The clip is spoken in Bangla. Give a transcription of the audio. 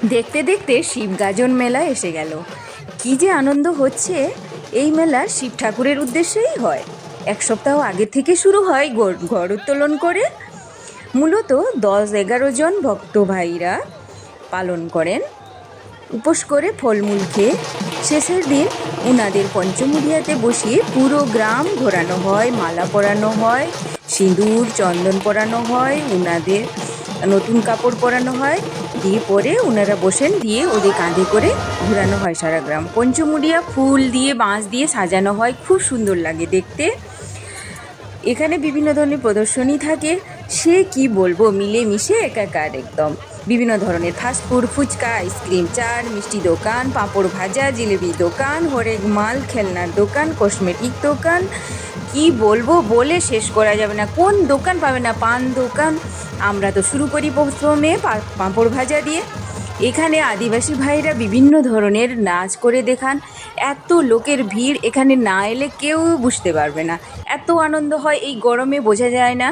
দেখতে দেখতে শিবগাজন মেলা এসে গেল। কি যে আনন্দ হচ্ছে! এই মেলা শিব ঠাকুরের উদ্দেশ্যেই হয়। 1 সপ্তাহ আগে থেকে শুরু হয় ঘর উত্তোলন করে। মূলত 10-11 জন ভক্ত ভাইরা পালন করেন উপোস করে, ফলমূল খেয়ে। শেষের দিন উনাদের পঞ্চমুড়িয়াতে বসিয়ে পুরো গ্রাম ঘোরানো হয়, মালা পরানো হয়, সিঁদুর চন্দন পরানো হয়, উনাদের নতুন কাপড় পরানো হয়, দিয়ে পরে ওনারা বসেন, দিয়ে ওদের কাঁধে করে ঘোরানো হয় সারা গ্রাম। পঞ্চমুড়িয়া ফুল দিয়ে, বাঁশ দিয়ে সাজানো হয়, খুব সুন্দর লাগে দেখতে। এখানে বিভিন্ন ধরনের প্রদর্শনী থাকে, সে কি বলবো, মিলেমিশে একাকার একদম। বিভিন্ন ধরনের ফাস্টফুড, ফুচকা, আইসক্রিম, চাট, মিষ্টি দোকান, পাঁপড় ভাজা, জিলেবি দোকান, হরেক মাল, খেলনার দোকান, কসমেটিক দোকান, কি বলবো, বলে শেষ করা যাবে না। কোন দোকান পাবে না? পান দোকান। আমরা তো শুরু করি প্রথমে পাঁপড় ভাজা দিয়ে। এখানে আদিবাসী ভাইরা বিভিন্ন ধরনের নাচ করে দেখান। এত লোকের ভিড়, এখানে না এলে কেউ বুঝতে পারবে না, এত আনন্দ হয়। এই গরমে বোঝা যায় না।